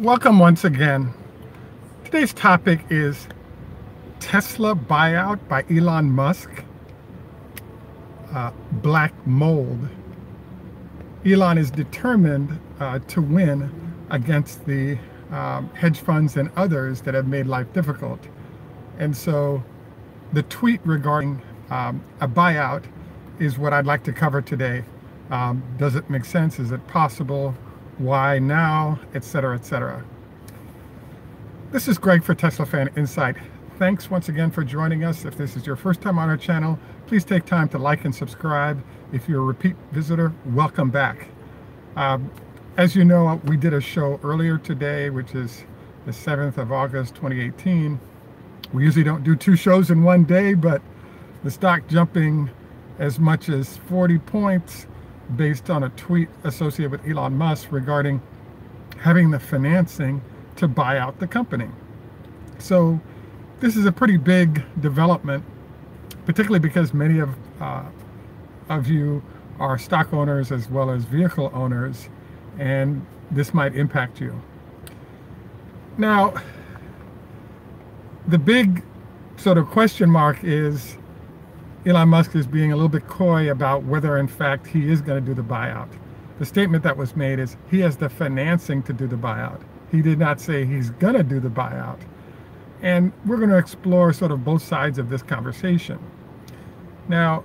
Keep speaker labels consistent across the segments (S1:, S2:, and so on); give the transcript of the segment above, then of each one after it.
S1: Welcome once again. Today's topic is Tesla buyout by Elon Musk, black mold. Elon is determined to win against the hedge funds and others that have made life difficult. And so the tweet regarding a buyout is what I'd like to cover today. Does it make sense? Is it possible? Why now? Etc., etc. This is Greg for Tesla Fan Insight. Thanks once again for joining us. If this is your first time on our channel, please take time to like and subscribe. If you're a repeat visitor, welcome back. As you know, we did a show earlier today, which is the 7th of August, 2018. We usually don't do two shows in one day, but the stock jumping as much as 40 points based on a tweet associated with Elon Musk regarding having the financing to buy out the company. So this is a pretty big development, particularly because many of you are stock owners as well as vehicle owners, and this might impact you. Now, the big sort of question mark is Elon Musk is being a little bit coy about whether in fact he is going to do the buyout. The statement that was made is he has the financing to do the buyout. He did not say he's going to do the buyout. And we're going to explore sort of both sides of this conversation. Now,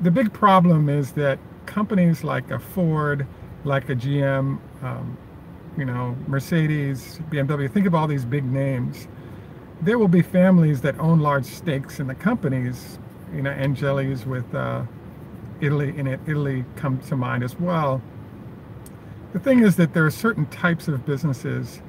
S1: the big problem is that companies like a Ford, like a GM, Mercedes, BMW, think of all these big names. There will be families that own large stakes in the companies. Angeli's with Italy comes to mind as well. The thing is that there are certain types of businesses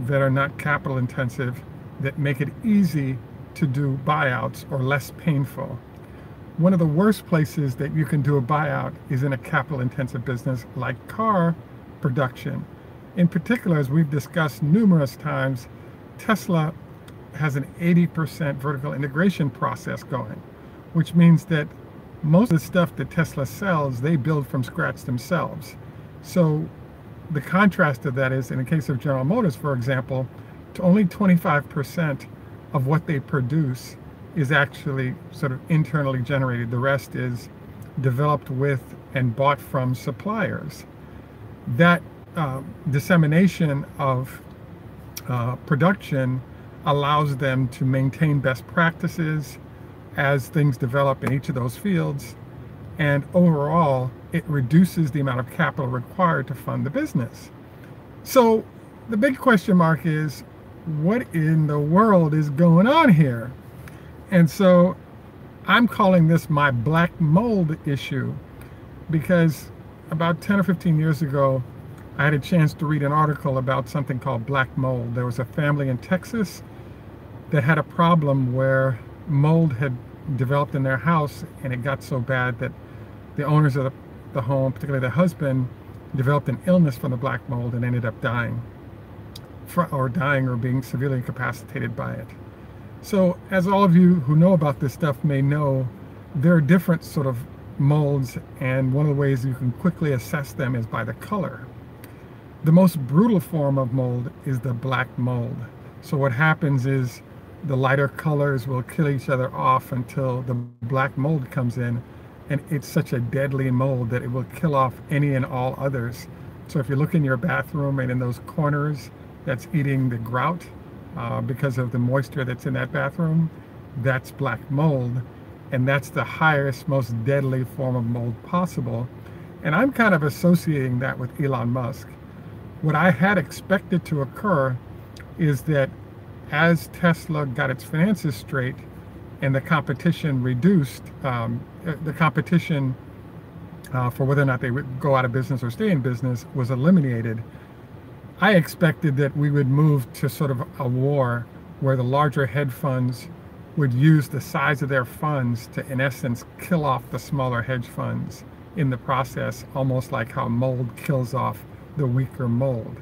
S1: that are not capital intensive that make it easy to do buyouts or less painful. One of the worst places that you can do a buyout is in a capital intensive business like car production. In particular, as we've discussed numerous times, Tesla has an 80% vertical integration process going, which means that most of the stuff that Tesla sells, they build from scratch themselves. So the contrast of that is, in the case of General Motors, for example, to only 25% of what they produce is actually sort of internally generated. The rest is developed with and bought from suppliers. That dissemination of production allows them to maintain best practices as things develop in each of those fields, and overall it reduces the amount of capital required to fund the business. So the big question mark is, what in the world is going on here? And so I'm calling this my black mold issue, because about 10 or 15 years ago I had a chance to read an article about something called black mold. There was a family in Texas that had a problem where mold had developed in their house, and it got so bad that the owners of the home, particularly the husband, developed an illness from the black mold and ended up dying or being severely incapacitated by it. So as all of you who know about this stuff may know, there are different sort of molds, and one of the ways you can quickly assess them is by the color. The most brutal form of mold is the black mold. So what happens is the lighter colors will kill each other off until the black mold comes in, and it's such a deadly mold that it will kill off any and all others. So if you look in your bathroom and in those corners that's eating the grout because of the moisture that's in that bathroom, that's black mold, and that's the highest, most deadly form of mold possible. And I'm kind of associating that with Elon Musk. What I had expected to occur is that as Tesla got its finances straight and the competition reduced, the competition for whether or not they would go out of business or stay in business was eliminated, I expected that we would move to sort of a war where the larger hedge funds would use the size of their funds to, in essence, kill off the smaller hedge funds in the process, almost like how mold kills off the weaker mold.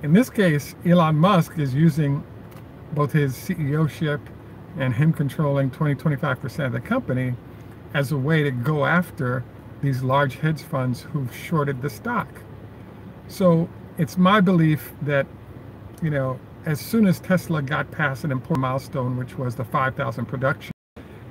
S1: In this case, Elon Musk is using both his CEO-ship and him controlling 20-25% of the company as a way to go after these large hedge funds who've shorted the stock. So it's my belief that, you know, as soon as Tesla got past an important milestone, which was the 5,000 production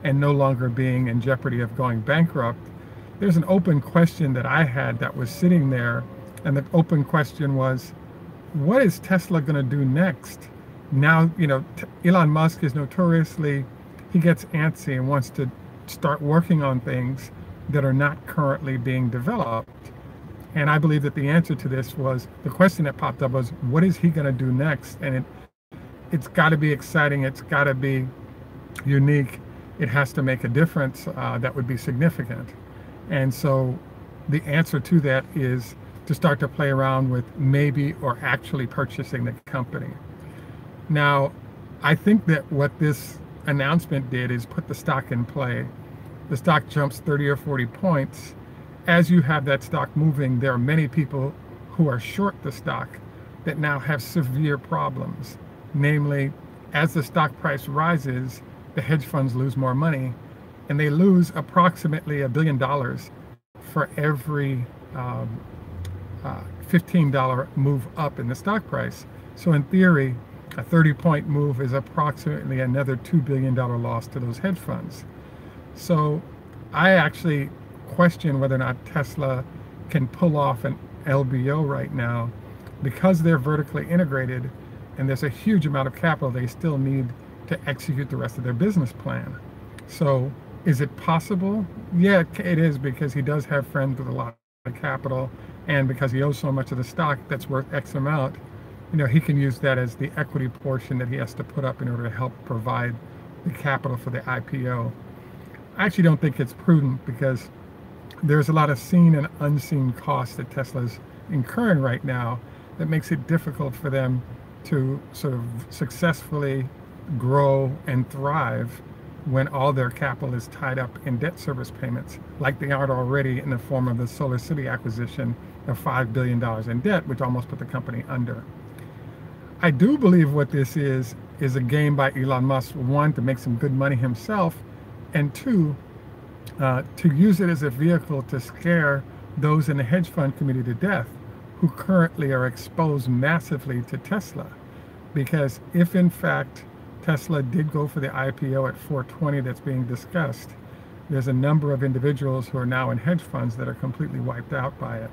S1: and no longer being in jeopardy of going bankrupt, there's an open question that I had that was sitting there. And the open question was, what is Tesla going to do next? Now, you know, Elon Musk is notoriously, he gets antsy and wants to start working on things that are not currently being developed. And I believe that the answer to this was, the question that popped up was, what is he going to do next? And it's got to be exciting. It's got to be unique. It has to make a difference that would be significant. And so the answer to that is to start to play around with maybe or actually purchasing the company. Now, I think that what this announcement did is put the stock in play. The stock jumps 30 or 40 points. As you have that stock moving, there are many people who are short the stock that now have severe problems. Namely, as the stock price rises, the hedge funds lose more money, and they lose approximately $1 billion for every $15 move up in the stock price. So in theory, a 30-point move is approximately another $2 billion loss to those hedge funds. So I actually question whether or not Tesla can pull off an LBO right now, because they're vertically integrated and there's a huge amount of capital they still need to execute the rest of their business plan. So is it possible? Yeah, it is, because he does have friends with a lot of capital, and because he owes so much of the stock that's worth X amount, you know, he can use that as the equity portion that he has to put up in order to help provide the capital for the IPO. I actually don't think it's prudent, because there's a lot of seen and unseen costs that Tesla's incurring right now that makes it difficult for them to sort of successfully grow and thrive when all their capital is tied up in debt service payments, like they are already in the form of the Solar City acquisition of $5 billion in debt, which almost put the company under. I do believe what this is a game by Elon Musk, one, to make some good money himself, and two, to use it as a vehicle to scare those in the hedge fund community to death who currently are exposed massively to Tesla. Because if in fact Tesla did go for the IPO at 420 that's being discussed, there's a number of individuals who are now in hedge funds that are completely wiped out by it,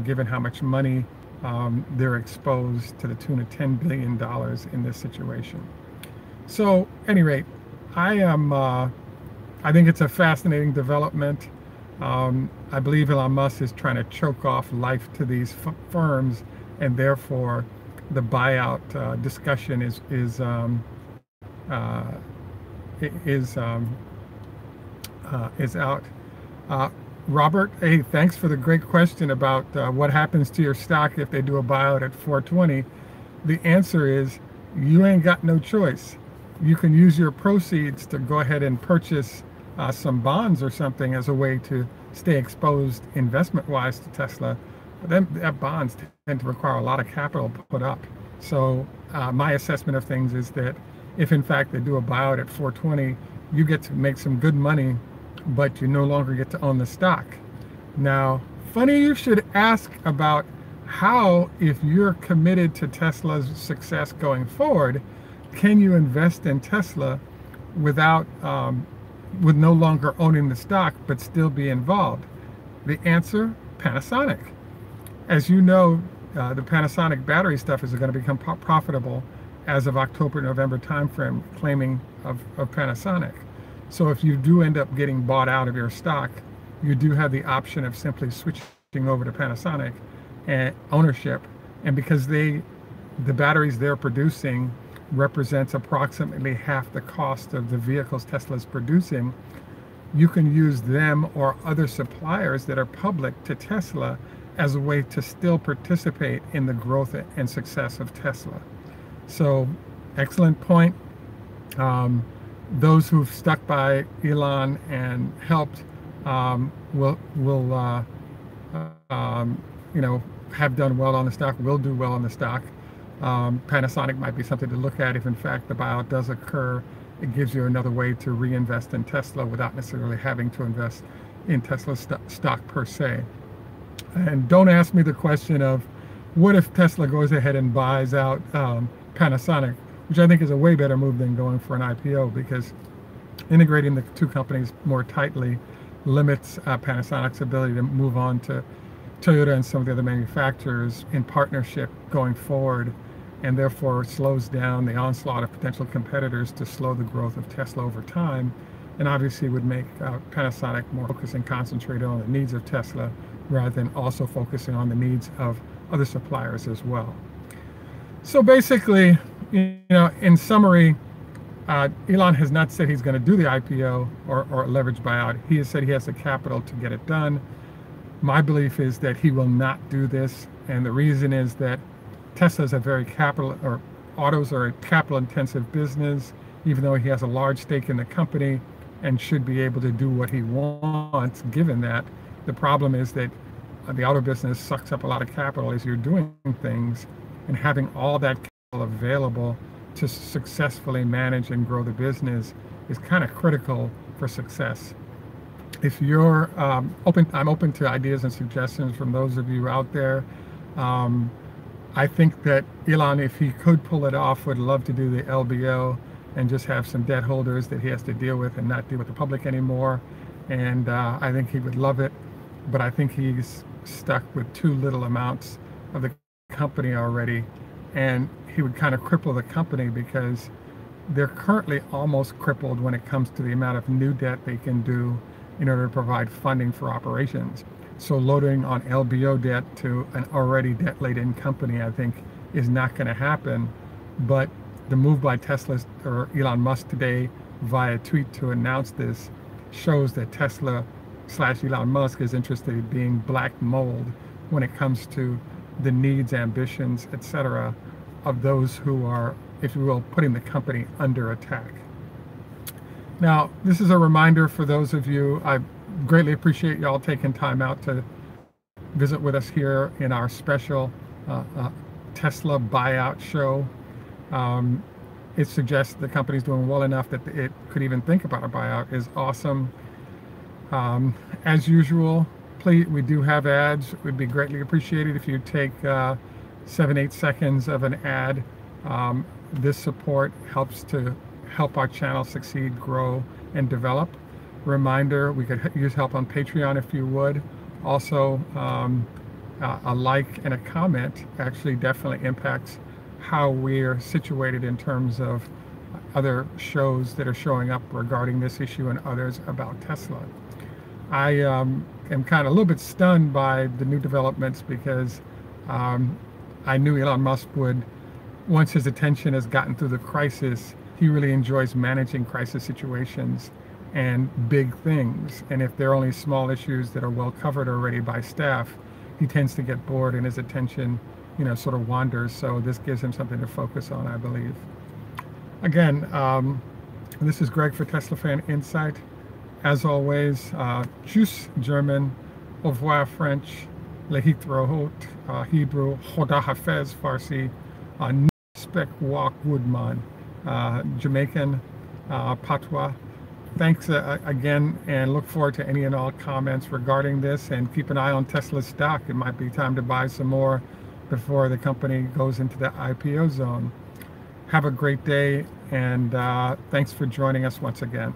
S1: given how much money they're exposed to the tune of $10 billion in this situation. So at any rate, I think it's a fascinating development. I believe Elon Musk is trying to choke off life to these firms, and therefore the buyout discussion is out. Robert, hey, thanks for the great question about what happens to your stock if they do a buyout at 420. The answer is, you ain't got no choice. You can use your proceeds to go ahead and purchase some bonds or something as a way to stay exposed investment-wise to Tesla. But then that bonds tend to require a lot of capital put up. So my assessment of things is that if in fact they do a buyout at 420, you get to make some good money, but you no longer get to own the stock. Now, funny you should ask about how, if you're committed to Tesla's success going forward, can you invest in Tesla without with no longer owning the stock but still be involved? The answer, Panasonic. As you know, the Panasonic battery stuff is going to become profitable as of October, November timeframe, claiming of Panasonic. So if you do end up getting bought out of your stock, you do have the option of simply switching over to Panasonic and ownership. And because the batteries they're producing represents approximately half the cost of the vehicles Tesla's producing, you can use them or other suppliers that are public to Tesla as a way to still participate in the growth and success of Tesla. So, excellent point. Those who've stuck by Elon and helped will you know, have done well on the stock, will do well on the stock. Panasonic might be something to look at if in fact the buyout does occur. It gives you another way to reinvest in Tesla without necessarily having to invest in Tesla's stock per se. And don't ask me the question of what if Tesla goes ahead and buys out Panasonic, which I think is a way better move than going for an IPO, because integrating the two companies more tightly limits Panasonic's ability to move on to Toyota and some of the other manufacturers in partnership going forward, and therefore slows down the onslaught of potential competitors to slow the growth of Tesla over time, and obviously would make Panasonic more focused and concentrated on the needs of Tesla rather than also focusing on the needs of other suppliers as well. So basically, in summary, Elon has not said he's going to do the IPO or leverage buyout. He has said he has the capital to get it done. My belief is that he will not do this, and the reason is that Tesla is a very autos are a capital-intensive business, even though he has a large stake in the company and should be able to do what he wants, given that. The problem is that the auto business sucks up a lot of capital as you're doing things, and having all that capital available to successfully manage and grow the business is kind of critical for success. If you're I'm open to ideas and suggestions from those of you out there. I think that Elon, if he could pull it off, would love to do the LBO and just have some debt holders that he has to deal with and not deal with the public anymore. And I think he would love it, but I think he's stuck with too little amounts of the company already, and he would kind of cripple the company because they're currently almost crippled when it comes to the amount of new debt they can do in order to provide funding for operations. So loading on LBO debt to an already debt-laden company, I think, is not going to happen. But the move by Tesla or Elon Musk today via tweet to announce this shows that Tesla/Elon Musk is interested in being black mold when it comes to the needs, ambitions, etc. of those who are, if you will, putting the company under attack. Now, this is a reminder for those of you. I greatly appreciate y'all taking time out to visit with us here in our special Tesla buyout show. It suggests the company's doing well enough that it could even think about a buyout is awesome. As usual, please, we do have ads. It would be greatly appreciated if you take 7-8 seconds of an ad. This support helps our channel succeed, grow, and develop. Reminder, we could use help on Patreon if you would. Also, a like and a comment actually definitely impacts how we're situated in terms of other shows that are showing up regarding this issue and others about Tesla. I am kind of a little bit stunned by the new developments because I knew Elon Musk would, once his attention has gotten through the crisis, he really enjoys managing crisis situations and big things. And if they're only small issues that are well covered already by staff, he tends to get bored and his attention, sort of wanders. So this gives him something to focus on, I believe. Again, this is Greg for Tesla Fan Insight. As always, Tschüss German, au revoir French, Lehitraot Hebrew, Choda Hafez Farsi, Spek Wak Woodman, Jamaican Patois. Thanks again, and look forward to any and all comments regarding this, and keep an eye on Tesla stock. It might be time to buy some more before the company goes into the IPO zone. Have a great day, and thanks for joining us once again.